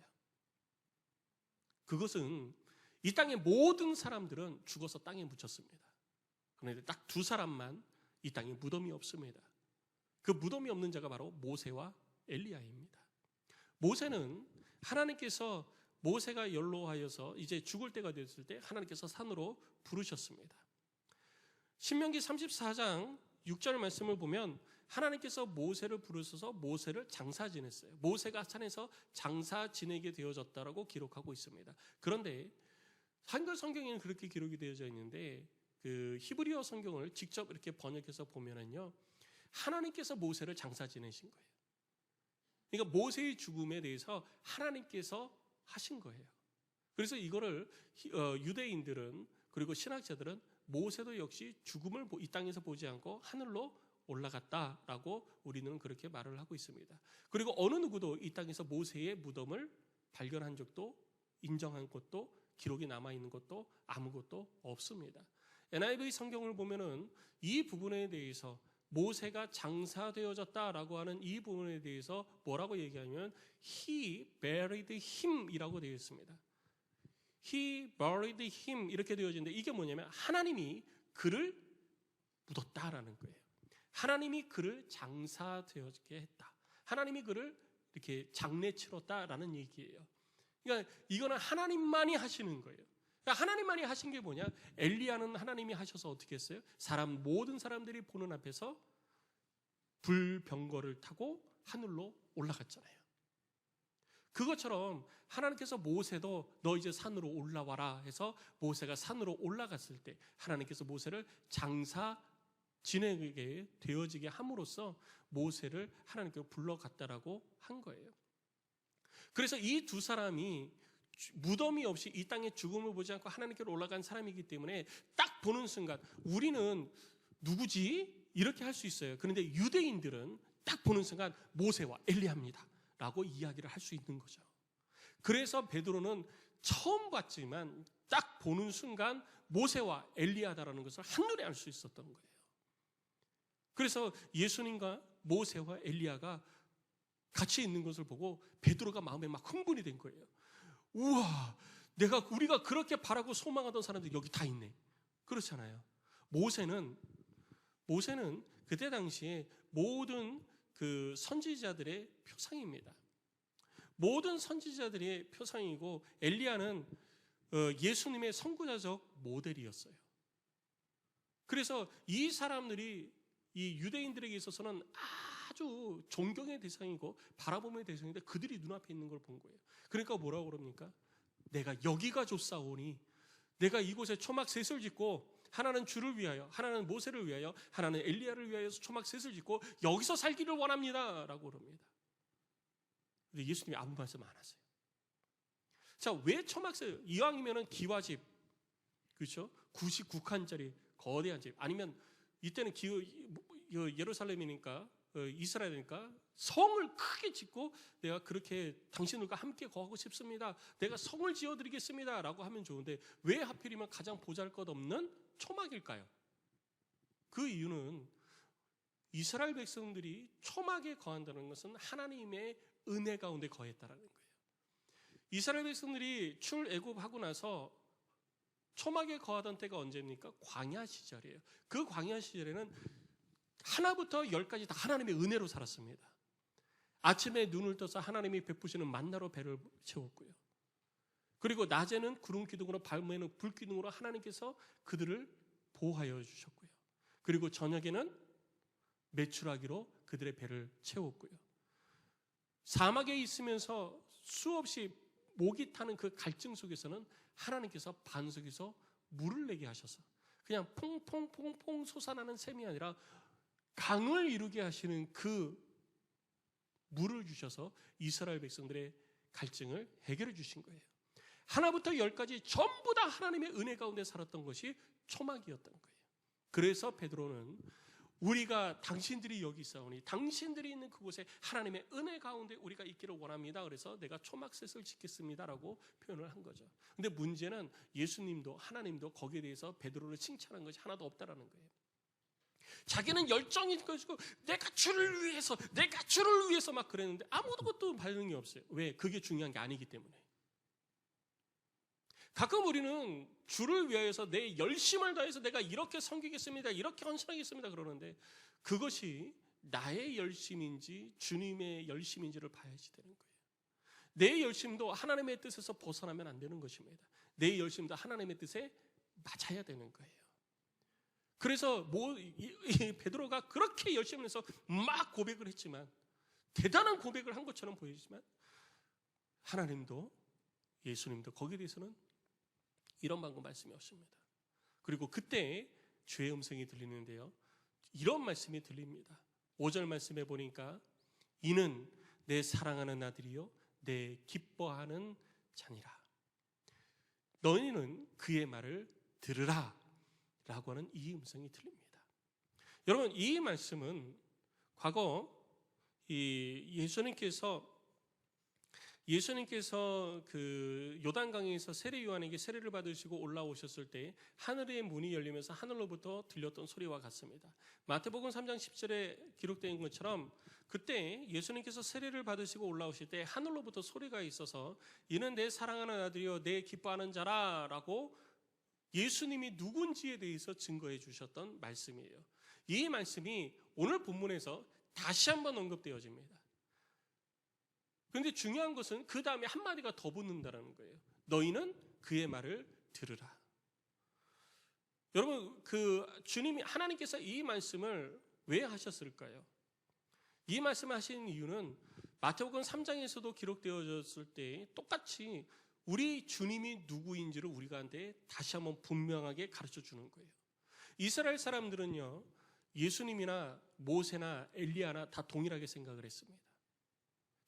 그것은 이 땅의 모든 사람들은 죽어서 땅에 묻혔습니다. 그런데 딱 두 사람만 이 땅에 무덤이 없습니다. 그 무덤이 없는 자가 바로 모세와 엘리야입니다. 모세는 하나님께서 모세가 연로하여서 이제 죽을 때가 됐을 때 하나님께서 산으로 부르셨습니다. 신명기 34장 6절 말씀을 보면 하나님께서 모세를 부르셔서 모세를 장사 지냈어요. 모세가 산에서 장사 지내게 되어졌다라고 기록하고 있습니다. 그런데 한글 성경에는 그렇게 기록이 되어져 있는데 그 히브리어 성경을 직접 이렇게 번역해서 보면은요, 하나님께서 모세를 장사 지내신 거예요. 그러니까 모세의 죽음에 대해서 하나님께서 하신 거예요. 그래서 이거를 유대인들은 그리고 신학자들은 모세도 역시 죽음을 이 땅에서 보지 않고 하늘로 올라갔다라고 우리는 그렇게 말을 하고 있습니다. 그리고 어느 누구도 이 땅에서 모세의 무덤을 발견한 적도 인정한 것도 기록이 남아있는 것도 아무것도 없습니다. NIV 성경을 보면은 이 부분에 대해서 모세가 장사되어졌다라고 하는 이 부분에 대해서 뭐라고 얘기하냐면 He buried him 이라고 되어 있습니다. He buried him 이렇게 되어지는데 이게 뭐냐면 하나님이 그를 묻었다라는 거예요. 하나님이 그를 장사되어지게 했다. 하나님이 그를 이렇게 장례 치렀다라는 얘기예요. 그러니까 이거는 하나님만이 하시는 거예요. 그러니까 하나님만이 하신 게 뭐냐? 엘리야는 하나님이 하셔서 어떻게 했어요? 모든 사람들이 보는 앞에서 불병거를 타고 하늘로 올라갔잖아요. 그것처럼 하나님께서 모세도 너 이제 산으로 올라와라 해서 모세가 산으로 올라갔을 때 하나님께서 모세를 장사 지내게 되어지게 함으로써 모세를 하나님께로 불러갔다라고 한 거예요. 그래서 이 두 사람이 무덤이 없이 이 땅에 죽음을 보지 않고 하나님께로 올라간 사람이기 때문에 딱 보는 순간 우리는 누구지? 이렇게 할 수 있어요. 그런데 유대인들은 딱 보는 순간 모세와 엘리야입니다 라고 이야기를 할 수 있는 거죠. 그래서 베드로는 처음 봤지만 딱 보는 순간 모세와 엘리야다라는 것을 한눈에 알 수 있었던 거예요. 그래서 예수님과 모세와 엘리야가 같이 있는 것을 보고 베드로가 마음에 막 흥분이 된 거예요. 우와, 우리가 그렇게 바라고 소망하던 사람들이 여기 다 있네. 그렇잖아요. 모세는 그때 당시에 모든 그 선지자들의 표상입니다. 모든 선지자들의 표상이고 엘리야는 예수님의 선구자적 모델이었어요. 그래서 이 사람들이 이 유대인들에게 있어서는 아주 존경의 대상이고 바라봄의 대상인데 그들이 눈앞에 있는 걸 본 거예요. 그러니까 뭐라고 그럽니까? 내가 여기가 좋사오니 내가 이곳에 초막셋을 짓고 하나는 주를 위하여, 하나는 모세를 위하여, 하나는 엘리야를 위하여서 초막셋을 짓고 여기서 살기를 원합니다 라고 그럽니다. 근데 예수님이 아무 말씀 안 하세요. 자, 왜 초막셋? 이왕이면은 기와집, 그렇죠? 99칸짜리 거대한 집, 아니면 이때는 예루살렘이니까 이스라엘이니까 성을 크게 짓고 내가 그렇게 당신들과 함께 거하고 싶습니다. 내가 성을 지어드리겠습니다 라고 하면 좋은데 왜 하필이면 가장 보잘것없는 초막일까요? 그 이유는 이스라엘 백성들이 초막에 거한다는 것은 하나님의 은혜 가운데 거했다라는 거예요. 이스라엘 백성들이 출애굽하고 나서 초막에 거하던 때가 언제입니까? 광야 시절이에요. 그 광야 시절에는 하나부터 열까지 다 하나님의 은혜로 살았습니다. 아침에 눈을 떠서 하나님이 베푸시는 만나로 배를 채웠고요. 그리고 낮에는 구름 기둥으로, 밤에는 불 기둥으로 하나님께서 그들을 보호하여 주셨고요. 그리고 저녁에는 메추라기로 그들의 배를 채웠고요. 사막에 있으면서 수없이 목이 타는 그 갈증 속에서는 하나님께서 반석에서 물을 내게 하셔서 그냥 퐁퐁퐁퐁 솟아나는 샘이 아니라 강을 이루게 하시는 그 물을 주셔서 이스라엘 백성들의 갈증을 해결해 주신 거예요. 하나부터 열까지 전부 다 하나님의 은혜 가운데 살았던 것이 초막이었던 거예요. 그래서 베드로는 우리가 당신들이 여기 있사오니 당신들이 있는 그곳에 하나님의 은혜 가운데 우리가 있기를 원합니다. 그래서 내가 초막셋을 짓겠습니다라고 표현을 한 거죠. 근데 문제는 예수님도 하나님도 거기에 대해서 베드로를 칭찬한 것이 하나도 없다라는 거예요. 자기는 열정이 가지고 내가 주를 위해서 막 그랬는데 아무것도 반응이 없어요. 왜? 그게 중요한 게 아니기 때문에. 가끔 우리는 주를 위하여서 내 열심을 다해서 내가 이렇게 섬기겠습니다, 이렇게 헌신하겠습니다 그러는데 그것이 나의 열심인지 주님의 열심인지를 봐야지 되는 거예요. 내 열심도 하나님의 뜻에서 벗어나면 안 되는 것입니다. 내 열심도 하나님의 뜻에 맞아야 되는 거예요. 그래서 베드로가 그렇게 열심히 해서 막 고백을 했지만, 대단한 고백을 한 것처럼 보이지만 하나님도 예수님도 거기에 대해서는 이런 방금 말씀이 없습니다. 그리고 그때 주의 음성이 들리는데요, 이런 말씀이 들립니다. 5절 말씀에 보니까 이는 내 사랑하는 아들이요 내 기뻐하는 자니라. 너희는 그의 말을 들으라 라고 하는 이 음성이 들립니다. 여러분, 이 말씀은 과거 예수님께서 그 요단강에서 세례 요한에게 세례를 받으시고 올라오셨을 때 하늘의 문이 열리면서 하늘로부터 들렸던 소리와 같습니다. 마태복음 3장 10절에 기록된 것처럼 그때 예수님께서 세례를 받으시고 올라오실 때 하늘로부터 소리가 있어서 이는 내 사랑하는 아들이요 내 기뻐하는 자라라고 예수님이 누군지에 대해서 증거해 주셨던 말씀이에요. 이 말씀이 오늘 본문에서 다시 한번 언급되어집니다. 그런데 중요한 것은 그 다음에 한마디가 더 붙는다는 거예요. 너희는 그의 말을 들으라. 여러분, 주님이 하나님께서 이 말씀을 왜 하셨을까요? 이 말씀을 하신 이유는 마태복음 3장에서도 기록되어졌을 때 똑같이 우리 주님이 누구인지를 우리한테 다시 한번 분명하게 가르쳐 주는 거예요. 이스라엘 사람들은요, 예수님이나 모세나 엘리야나 다 동일하게 생각을 했습니다.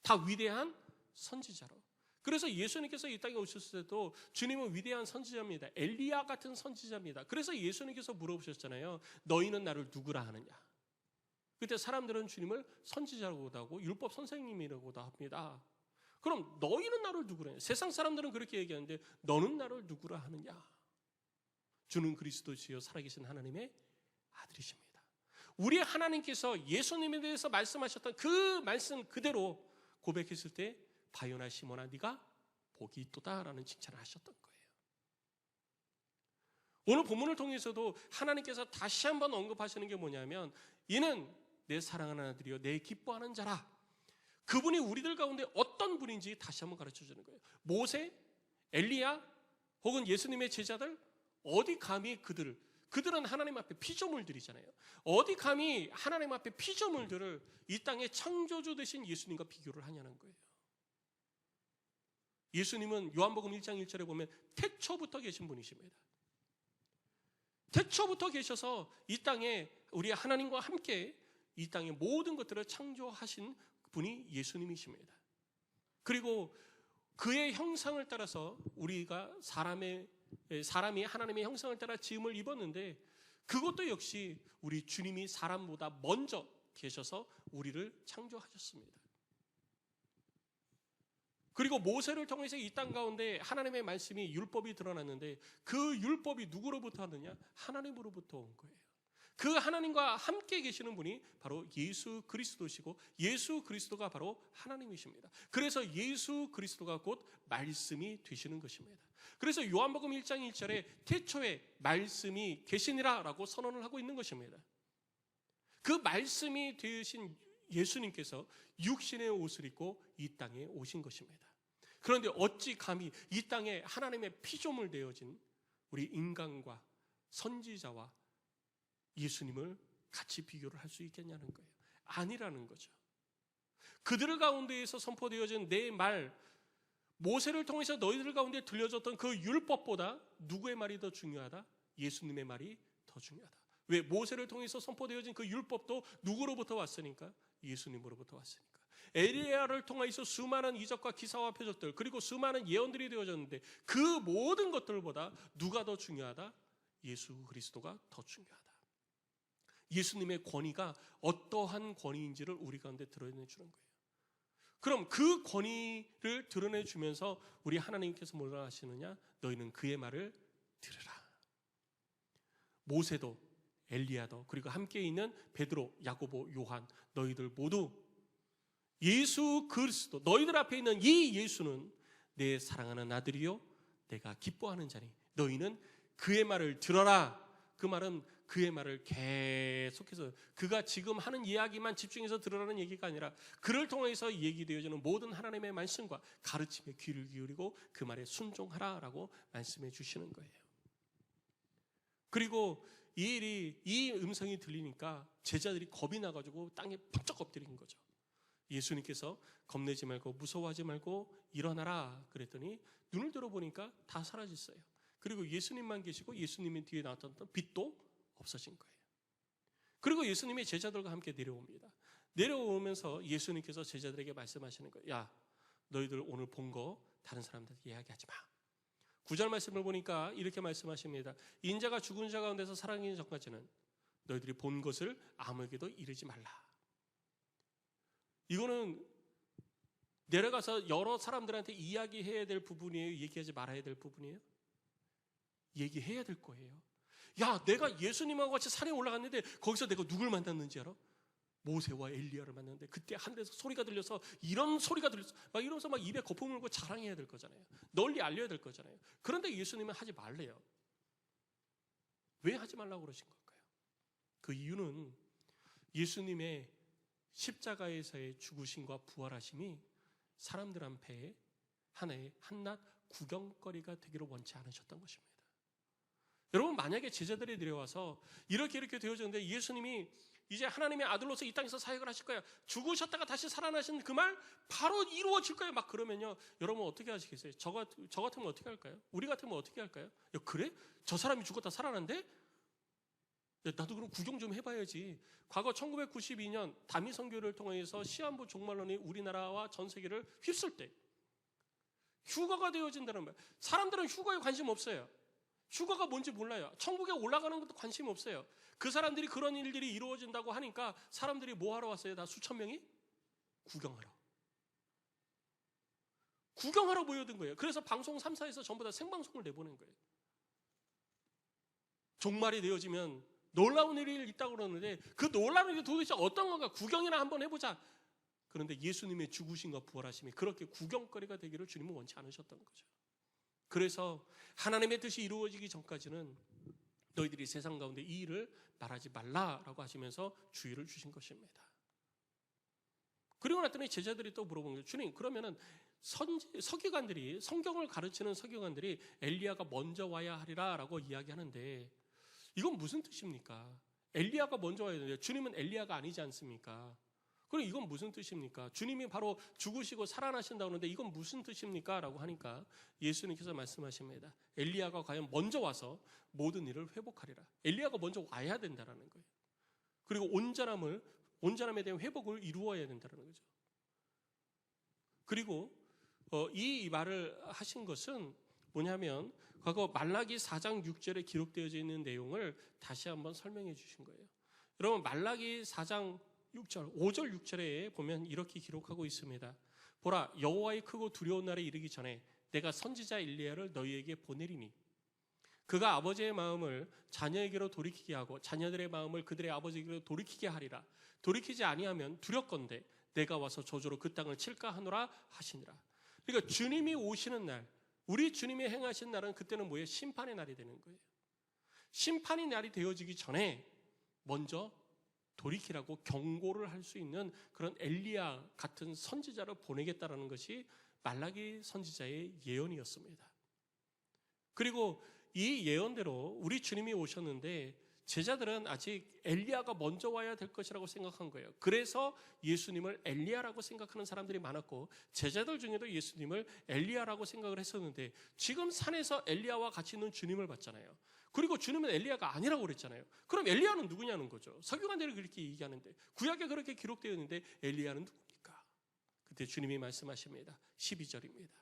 다 위대한 선지자로. 그래서 예수님께서 이 땅에 오셨을 때도 주님은 위대한 선지자입니다. 엘리야 같은 선지자입니다. 그래서 예수님께서 물어보셨잖아요. 너희는 나를 누구라 하느냐? 그때 사람들은 주님을 선지자라고도 하고 율법 선생님이라고도 합니다. 그럼 너희는 나를 누구라 하느냐? 세상 사람들은 그렇게 얘기하는데 너는 나를 누구라 하느냐? 주는 그리스도시요 살아계신 하나님의 아들이십니다. 우리 하나님께서 예수님에 대해서 말씀하셨던 그 말씀 그대로 고백했을 때 바요나 시몬아 네가 복이 있도다라는 칭찬을 하셨던 거예요. 오늘 본문을 통해서도 하나님께서 다시 한번 언급하시는 게 뭐냐면 이는 내 사랑하는 아들이요 내 기뻐하는 자라. 그분이 우리들 가운데 어떤 분인지 다시 한번 가르쳐 주는 거예요. 모세, 엘리야 혹은 예수님의 제자들 어디 감히 그들은 하나님 앞에 피조물들이잖아요. 어디 감히 하나님 앞에 피조물들을 이 땅의 창조주 되신 예수님과 비교를 하냐는 거예요. 예수님은 요한복음 1장 1절에 보면 태초부터 계신 분이십니다. 태초부터 계셔서 이 땅에 우리 하나님과 함께 이 땅의 모든 것들을 창조하신 분이 예수님이십니다. 그리고 그의 형상을 따라서 우리가 사람이 하나님의 형상을 따라 지음을 입었는데 그것도 역시 우리 주님이 사람보다 먼저 계셔서 우리를 창조하셨습니다. 그리고 모세를 통해서 이 땅 가운데 하나님의 말씀이 율법이 드러났는데 그 율법이 누구로부터 하느냐? 하나님으로부터 온 거예요. 그 하나님과 함께 계시는 분이 바로 예수 그리스도시고 예수 그리스도가 바로 하나님이십니다. 그래서 예수 그리스도가 곧 말씀이 되시는 것입니다. 그래서 요한복음 1장 1절에 태초에 말씀이 계시니라 라고 선언을 하고 있는 것입니다. 그 말씀이 되신 예수님께서 육신의 옷을 입고 이 땅에 오신 것입니다. 그런데 어찌 감히 이 땅에 하나님의 피조물 되어진 우리 인간과 선지자와 예수님을 같이 비교를 할 수 있겠냐는 거예요. 아니라는 거죠. 그들 가운데에서 선포되어진 내 말, 모세를 통해서 너희들 가운데 들려졌던 그 율법보다 누구의 말이 더 중요하다? 예수님의 말이 더 중요하다. 왜? 모세를 통해서 선포되어진 그 율법도 누구로부터 왔으니까? 예수님으로부터 왔으니까. 엘리야를 통해서 수많은 이적과 기사와 표적들, 그리고 수많은 예언들이 되어졌는데 그 모든 것들보다 누가 더 중요하다? 예수 그리스도가 더 중요하다. 예수님의 권위가 어떠한 권위인지를 우리 가운데 드러내주는 거예요. 그럼 그 권위를 드러내주면서 우리 하나님께서 뭐라 하시느냐? 너희는 그의 말을 들으라. 모세도 엘리야도 그리고 함께 있는 베드로, 야고보, 요한, 너희들 모두 예수 그리스도, 너희들 앞에 있는 이 예수는 내 사랑하는 아들이요 내가 기뻐하는 자니 너희는 그의 말을 들어라. 그 말은 그의 말을 계속해서 그가 지금 하는 이야기만 집중해서 들으라는 얘기가 아니라 그를 통해서 얘기되어지는 모든 하나님의 말씀과 가르침에 귀를 기울이고 그 말에 순종하라라고 말씀해 주시는 거예요. 그리고 이 음성이 들리니까 제자들이 겁이 나가지고 땅에 펄쩍 엎드린 거죠. 예수님께서 겁내지 말고 무서워하지 말고 일어나라 그랬더니 눈을 들어보니까 다 사라졌어요. 그리고 예수님만 계시고 예수님의 뒤에 나타났던 빛도 없어진 거예요. 그리고 예수님이 제자들과 함께 내려옵니다. 내려오면서 예수님께서 제자들에게 말씀하시는 거예요. 야, 너희들 오늘 본 거 다른 사람들에게 이야기하지 마. 9절 말씀을 보니까 이렇게 말씀하십니다. 인자가 죽은 자 가운데서 살아나기 전까지는 너희들이 본 것을 아무에게도 이르지 말라. 이거는 내려가서 여러 사람들한테 이야기해야 될 부분이에요? 얘기하지 말아야 될 부분이에요? 얘기해야 될 거예요. 야, 내가 예수님하고 같이 산에 올라갔는데 거기서 내가 누굴 만났는지 알아? 모세와 엘리야를 만났는데 그때 하늘에서 소리가 들려서 이런 소리가 들려서 막 이러면서 막 입에 거품 물고 자랑해야 될 거잖아요. 널리 알려야 될 거잖아요. 그런데 예수님은 하지 말래요. 왜 하지 말라고 그러신 걸까요? 그 이유는 예수님의 십자가에서의 죽으심과 부활하심이 사람들 앞에 하나의 한낱 구경거리가 되기를 원치 않으셨던 것입니다. 여러분, 만약에 제자들이 내려와서 이렇게 되어졌는데 예수님이 이제 하나님의 아들로서 이 땅에서 사역을 하실 거예요. 죽으셨다가 다시 살아나신 그 말 바로 이루어질 거예요. 막 그러면요. 여러분 어떻게 하시겠어요? 저 같으면 어떻게 할까요? 우리 같으면 어떻게 할까요? 야, 그래? 저 사람이 죽었다 살아난대? 나도 그럼 구경 좀 해봐야지. 과거 1992년 다미 선교를 통해서 시한부 종말론이 우리나라와 전 세계를 휩쓸 때 휴거가 되어진다는 말. 사람들은 휴거에 관심 없어요. 휴거가 뭔지 몰라요. 천국에 올라가는 것도 관심 없어요. 그 사람들이 그런 일들이 이루어진다고 하니까 사람들이 뭐 하러 왔어요? 다 수천 명이? 구경하러. 구경하러 모여든 거예요. 그래서 방송 3사에서 전부 다 생방송을 내보낸 거예요. 종말이 되어지면 놀라운 일이 있다고 그러는데 그 놀라운 일이 도대체 어떤 건가? 구경이나 한번 해보자. 그런데 예수님의 죽으심과 부활하심이 그렇게 구경거리가 되기를 주님은 원치 않으셨던 거죠. 그래서 하나님의 뜻이 이루어지기 전까지는 너희들이 세상 가운데 이 일을 말하지 말라라고 하시면서 주의를 주신 것입니다. 그리고 났더니 제자들이 또 물어본 거예요. 주님, 그러면은 서기관들이, 성경을 가르치는 서기관들이 엘리야가 먼저 와야 하리라라고 이야기하는데 이건 무슨 뜻입니까? 엘리야가 먼저 와야 되는데 주님은 엘리야가 아니지 않습니까? 그럼 이건 무슨 뜻입니까? 주님이 바로 죽으시고 살아나신다고 하는데 이건 무슨 뜻입니까? 라고 하니까 예수님께서 말씀하십니다. 엘리야가 과연 먼저 와서 모든 일을 회복하리라. 엘리야가 먼저 와야 된다는 거예요. 그리고 온전함에 대한 회복을 이루어야 된다는 거죠. 그리고 이 말을 하신 것은 뭐냐면 과거 말라기 4장 6절에 기록되어져 있는 내용을 다시 한번 설명해 주신 거예요. 여러분, 말라기 4장 6절, 5절 6절에 보면 이렇게 기록하고 있습니다. 보라, 여호와의 크고 두려운 날에 이르기 전에 내가 선지자 엘리야를 너희에게 보내리니 그가 아버지의 마음을 자녀에게로 돌이키게 하고 자녀들의 마음을 그들의 아버지에게로 돌이키게 하리라. 돌이키지 아니하면 두렵건대 내가 와서 저주로 그 땅을 칠까 하노라 하시니라. 그러니까 주님이 오시는 날, 우리 주님이 행하신 날은 그때는 뭐예요? 심판의 날이 되는 거예요. 심판의 날이 되어지기 전에 먼저 돌이키라고 경고를 할 수 있는 그런 엘리야 같은 선지자를 보내겠다라는 것이 말라기 선지자의 예언이었습니다. 그리고 이 예언대로 우리 주님이 오셨는데 제자들은 아직 엘리야가 먼저 와야 될 것이라고 생각한 거예요. 그래서 예수님을 엘리야라고 생각하는 사람들이 많았고 제자들 중에도 예수님을 엘리야라고 생각을 했었는데 지금 산에서 엘리야와 같이 있는 주님을 봤잖아요. 그리고 주님은 엘리야가 아니라고 그랬잖아요. 그럼 엘리야는 누구냐는 거죠. 서기관들이 그렇게 얘기하는데 구약에 그렇게 기록되어 있는데 엘리야는 누굽니까? 그때 주님이 말씀하십니다. 12절입니다.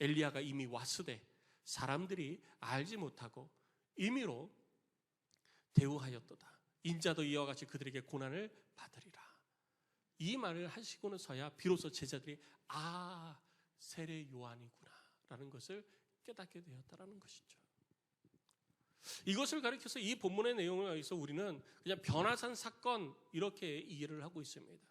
엘리야가 이미 왔으되 사람들이 알지 못하고 임의로 대우하였도다. 인자도 이와 같이 그들에게 고난을 받으리라. 이 말을 하시고는서야 비로소 제자들이 세례 요한이구나 라는 것을 깨닫게 되었다라는 것이죠. 이것을 가리켜서 이 본문의 내용을 가리켜서 우리는 그냥 변화산 사건 이렇게 이해를 하고 있습니다.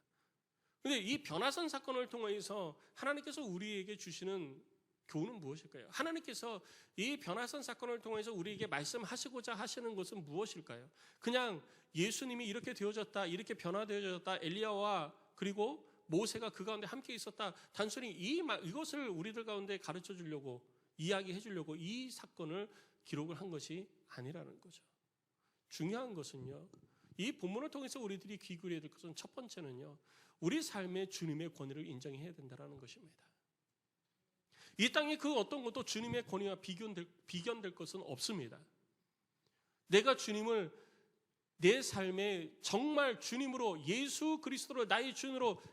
그런데 이 변화산 사건을 통해서 하나님께서 우리에게 주시는 교훈은 무엇일까요? 하나님께서 이 변화산 사건을 통해서 우리에게 말씀하시고자 하시는 것은 무엇일까요? 그냥 예수님이 이렇게 되어졌다, 이렇게 변화되어졌다, 엘리야와 그리고 모세가 그 가운데 함께 있었다. 단순히 이것을 우리들 가운데 가르쳐 주려고, 이야기해 주려고 이 사건을 기록을 한 것이 아니라는 거죠. 중요한 것은요, 이 본문을 통해서 우리들이 기울여야 될 것은 첫 번째는요, 우리 삶의 주님의 권위를 인정해야 된다는 것입니다. 이 땅에 그 어떤 것도 주님의 권위와 비견될 것은 없습니다. 내가 주님을 내 삶에 정말 주님으로 예수 그리스도로 나의 주님으로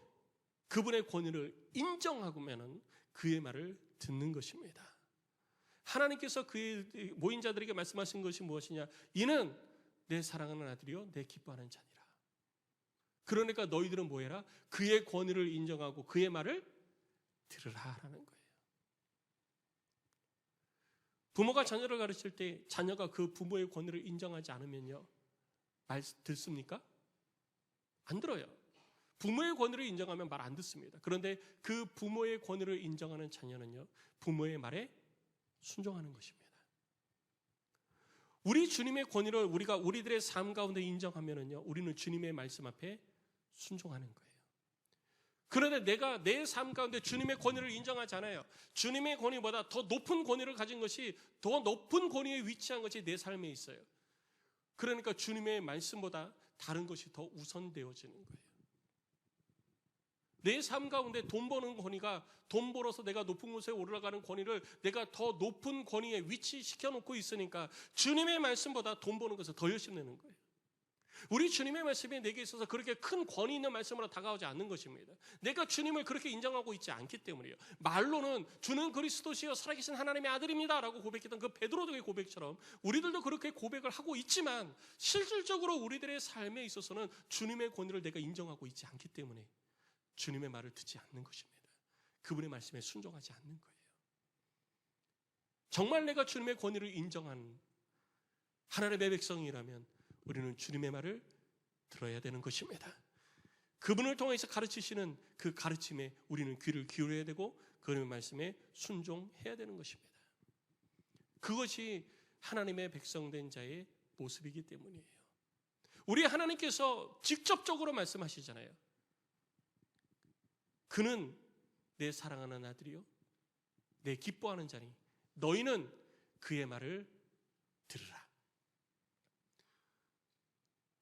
그분의 권위를 인정하고면은 그의 말을 듣는 것입니다. 하나님께서 그의 모인 자들에게 말씀하신 것이 무엇이냐? 이는 내 사랑하는 아들이요 내 기뻐하는 자니라. 그러니까 너희들은 뭐해라? 그의 권위를 인정하고 그의 말을 들으라라는 거예요. 부모가 자녀를 가르칠 때 자녀가 그 부모의 권위를 인정하지 않으면요, 말 듣습니까? 안 들어요. 부모의 권위를 인정하면 말 안 듣습니다. 그런데 그 부모의 권위를 인정하는 자녀는요, 부모의 말에 순종하는 것입니다. 우리 주님의 권위를 우리가 우리들의 삶 가운데 인정하면은요, 우리는 주님의 말씀 앞에 순종하는 거예요. 그런데 내가 내 삶 가운데 주님의 권위를 인정하지 않아요. 주님의 권위보다 더 높은 권위를 가진 것이, 더 높은 권위에 위치한 것이 내 삶에 있어요. 그러니까 주님의 말씀보다 다른 것이 더 우선되어지는 거예요. 내 삶 가운데 돈 버는 권위가, 돈 벌어서 내가 높은 곳에 올라가는 권위를 내가 더 높은 권위에 위치시켜 놓고 있으니까 주님의 말씀보다 돈 버는 것을 더 열심히 내는 거예요. 우리 주님의 말씀이 내게 있어서 그렇게 큰 권위 있는 말씀으로 다가오지 않는 것입니다. 내가 주님을 그렇게 인정하고 있지 않기 때문이에요. 말로는 주는 그리스도시요 살아계신 하나님의 아들입니다 라고 고백했던 그 베드로의 고백처럼 우리들도 그렇게 고백을 하고 있지만 실질적으로 우리들의 삶에 있어서는 주님의 권위를 내가 인정하고 있지 않기 때문에 주님의 말을 듣지 않는 것입니다. 그분의 말씀에 순종하지 않는 거예요. 정말 내가 주님의 권위를 인정하는 하나님의 백성이라면 우리는 주님의 말을 들어야 되는 것입니다. 그분을 통해서 가르치시는 그 가르침에 우리는 귀를 기울여야 되고 그분의 말씀에 순종해야 되는 것입니다. 그것이 하나님의 백성된 자의 모습이기 때문이에요. 우리 하나님께서 직접적으로 말씀하시잖아요. 그는 내 사랑하는 아들이요 내 기뻐하는 자니 너희는 그의 말을 들으라.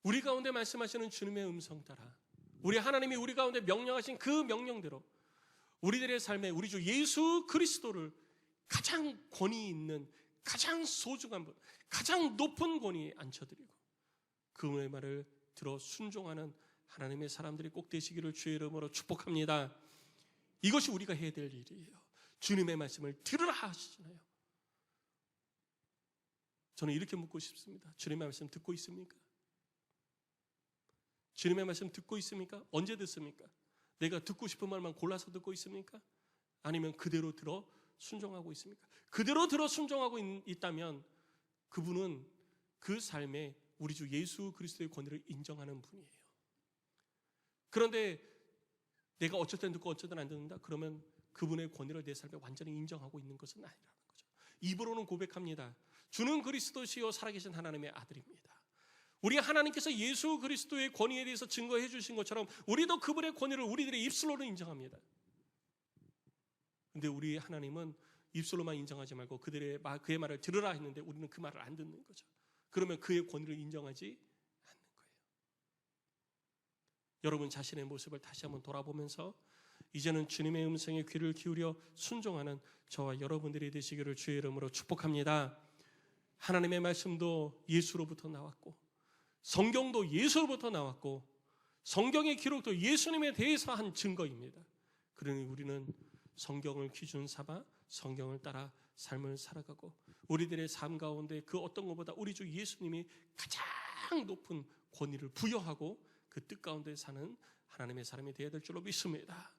우리 가운데 말씀하시는 주님의 음성 따라 우리 하나님이 우리 가운데 명령하신 그 명령대로 우리들의 삶에 우리 주 예수 그리스도를 가장 권위 있는, 가장 소중한 분, 가장 높은 권위에 앉혀드리고 그분의 말을 들어 순종하는 하나님의 사람들이 꼭 되시기를 주의 이름으로 축복합니다. 이것이 우리가 해야 될 일이에요. 주님의 말씀을 들으라 하시잖아요. 저는 이렇게 묻고 싶습니다. 주님의 말씀 듣고 있습니까? 주님의 말씀 듣고 있습니까? 언제 듣습니까? 내가 듣고 싶은 말만 골라서 듣고 있습니까? 아니면 그대로 들어 순종하고 있습니까? 그대로 들어 순종하고 있다면 그분은 그 삶에 우리 주 예수 그리스도의 권위를 인정하는 분이에요. 그런데 내가 어쩔 땐 듣고 어쩔 땐 안 듣는다? 그러면 그분의 권위를 내 삶에 완전히 인정하고 있는 것은 아니라는 거죠. 입으로는 고백합니다. 주는 그리스도시요 살아계신 하나님의 아들입니다. 우리 하나님께서 예수 그리스도의 권위에 대해서 증거해 주신 것처럼 우리도 그분의 권위를 우리들의 입술로는 인정합니다. 그런데 우리 하나님은 입술로만 인정하지 말고 그의 말을 들으라 했는데 우리는 그 말을 안 듣는 거죠. 그러면 그의 권위를 인정하지 않는 거예요. 여러분 자신의 모습을 다시 한번 돌아보면서 이제는 주님의 음성에 귀를 기울여 순종하는 저와 여러분들이 되시기를 주의 이름으로 축복합니다. 하나님의 말씀도 예수로부터 나왔고 성경도 예수로부터 나왔고 성경의 기록도 예수님에 대해서 한 증거입니다. 그러니 우리는 성경을 기준 삼아 성경을 따라 삶을 살아가고 우리들의 삶 가운데 그 어떤 것보다 우리 주 예수님이 가장 높은 권위를 부여하고 그 뜻 가운데 사는 하나님의 사람이 되어야 될 줄로 믿습니다.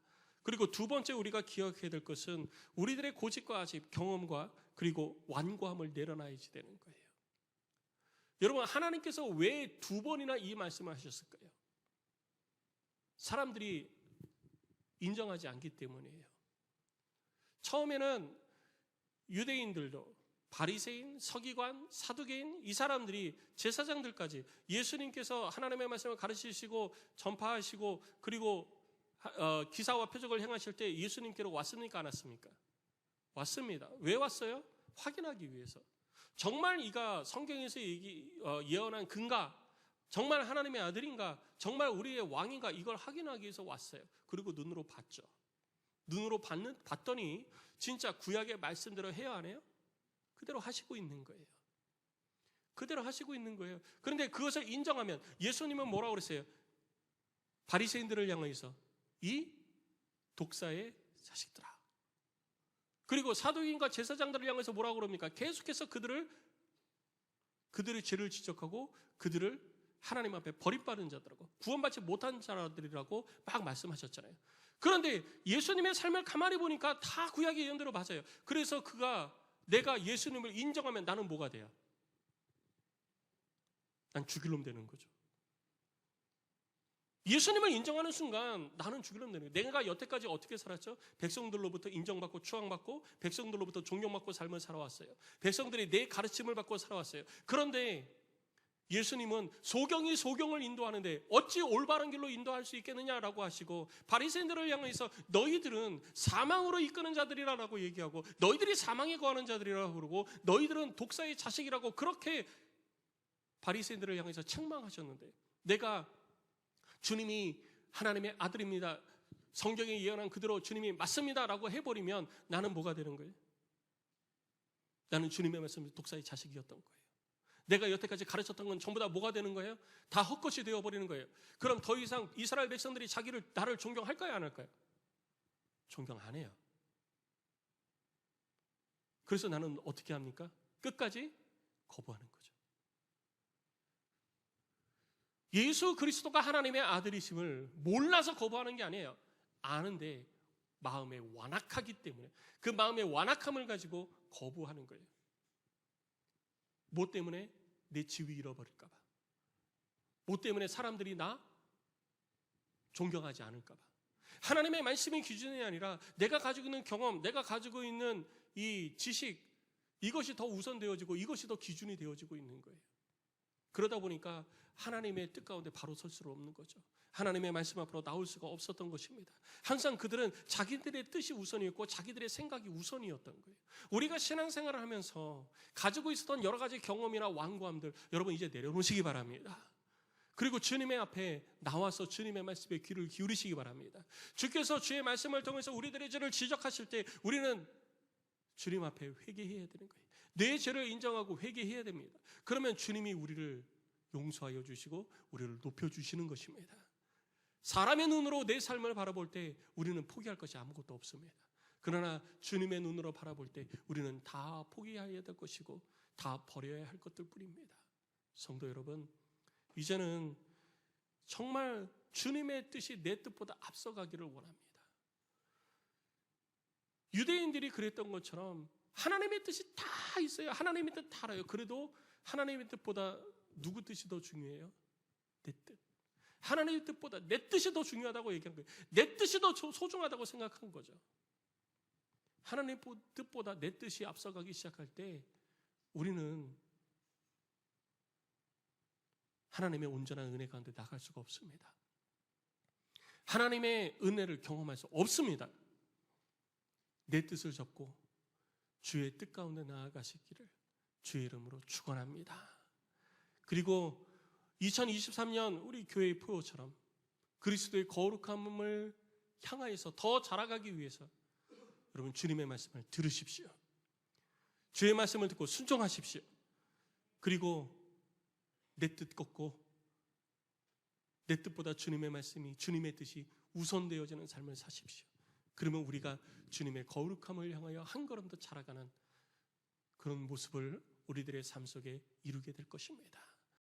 그리고 두 번째 우리가 기억해야 될 것은 우리들의 고집과 아집, 경험과 그리고 완고함을 내려놔야지 되는 거예요. 여러분 하나님께서 왜 두 번이나 이 말씀을 하셨을까요? 사람들이 인정하지 않기 때문이에요. 처음에는 유대인들도 바리새인, 서기관, 사두개인 이 사람들이 제사장들까지 예수님께서 하나님의 말씀을 가르치시고 전파하시고 그리고 기사와 표적을 행하실 때 예수님께로 왔습니까? 안 왔습니까? 왔습니다. 왜 왔어요? 확인하기 위해서. 정말 이가 성경에서 예언한 그인가? 정말 하나님의 아들인가? 정말 우리의 왕인가? 이걸 확인하기 위해서 왔어요. 그리고 눈으로 봤죠. 눈으로 봤더니 진짜 구약의 말씀대로 해야 하네요? 그대로 하시고 있는 거예요. 그대로 하시고 있는 거예요. 그런데 그것을 인정하면 예수님은 뭐라고 그랬어요? 바리새인들을 향해서 이 독사의 자식들아. 그리고 사두개인과 제사장들을 향해서 뭐라고 그럽니까? 계속해서 그들의 죄를 지적하고 그들을 하나님 앞에 버림받은 자들이라고 구원받지 못한 자들이라고 막 말씀하셨잖아요. 그런데 예수님의 삶을 가만히 보니까 다 구약의 예언대로 맞아요. 그래서 내가 예수님을 인정하면 나는 뭐가 돼요? 난 죽일 놈 되는 거죠. 예수님을 인정하는 순간 나는 죽일 놈 되는 거예요. 내가 여태까지 어떻게 살았죠? 백성들로부터 인정받고 추앙받고 백성들로부터 존경받고 삶을 살아왔어요. 백성들이 내 가르침을 받고 살아왔어요. 그런데 예수님은 소경이 소경을 인도하는데 어찌 올바른 길로 인도할 수 있겠느냐라고 하시고 바리새인들을 향해서 너희들은 사망으로 이끄는 자들이라고 얘기하고 너희들이 사망에 거하는 자들이라고 그러고 너희들은 독사의 자식이라고 그렇게 바리새인들을 향해서 책망하셨는데 내가 주님이 하나님의 아들입니다. 성경에 예언한 그대로 주님이 맞습니다라고 해버리면 나는 뭐가 되는 거예요? 나는 주님의 말씀이 독사의 자식이었던 거예요. 내가 여태까지 가르쳤던 건 전부 다 뭐가 되는 거예요? 다 헛것이 되어버리는 거예요. 그럼 더 이상 이스라엘 백성들이 나를 존경할까요? 안 할까요? 존경 안 해요. 그래서 나는 어떻게 합니까? 끝까지 거부하는 거죠. 예수 그리스도가 하나님의 아들이심을 몰라서 거부하는 게 아니에요. 아는데 마음에 완악하기 때문에 그 마음의 완악함을 가지고 거부하는 거예요. 뭐 때문에? 내 지위 잃어버릴까 봐. 뭐 때문에 사람들이 나 존경하지 않을까 봐. 하나님의 말씀이 기준이 아니라 내가 가지고 있는 경험, 내가 가지고 있는 이 지식, 이것이 더 우선되어지고 이것이 더 기준이 되어지고 있는 거예요. 그러다 보니까 하나님의 뜻 가운데 바로 설 수 없는 거죠. 하나님의 말씀 앞으로 나올 수가 없었던 것입니다. 항상 그들은 자기들의 뜻이 우선이었고 자기들의 생각이 우선이었던 거예요. 우리가 신앙생활을 하면서 가지고 있었던 여러 가지 경험이나 완고함들 여러분 이제 내려놓으시기 바랍니다. 그리고 주님의 앞에 나와서 주님의 말씀에 귀를 기울이시기 바랍니다. 주께서 주의 말씀을 통해서 우리들의 죄를 지적하실 때 우리는 주님 앞에 회개해야 되는 거예요. 내 죄를 인정하고 회개해야 됩니다. 그러면 주님이 우리를 용서하여 주시고 우리를 높여주시는 것입니다. 사람의 눈으로 내 삶을 바라볼 때 우리는 포기할 것이 아무것도 없습니다. 그러나 주님의 눈으로 바라볼 때 우리는 다 포기해야 될 것이고 다 버려야 할 것들 뿐입니다. 성도 여러분, 이제는 정말 주님의 뜻이 내 뜻보다 앞서가기를 원합니다. 유대인들이 그랬던 것처럼 하나님의 뜻이 다 있어요. 하나님의 뜻 다 알아요. 그래도 하나님의 뜻보다 누구 뜻이 더 중요해요? 내 뜻. 하나님의 뜻보다 내 뜻이 더 중요하다고 얘기한 거예요. 내 뜻이 더 소중하다고 생각한 거죠. 하나님의 뜻보다 내 뜻이 앞서가기 시작할 때 우리는 하나님의 온전한 은혜 가운데 나갈 수가 없습니다. 하나님의 은혜를 경험할 수 없습니다. 내 뜻을 접고 주의 뜻 가운데 나아가시기를 주의 이름으로 축원합니다. 그리고 2023년 우리 교회의 포효처럼 그리스도의 거룩함을 향하여서 더 자라가기 위해서 여러분 주님의 말씀을 들으십시오. 주의 말씀을 듣고 순종하십시오. 그리고 내 뜻 꺾고 내 뜻보다 주님의 말씀이, 주님의 뜻이 우선되어지는 삶을 사십시오. 그러면 우리가 주님의 거룩함을 향하여 한 걸음 더 자라가는 그런 모습을 우리들의 삶 속에 이루게 될 것입니다.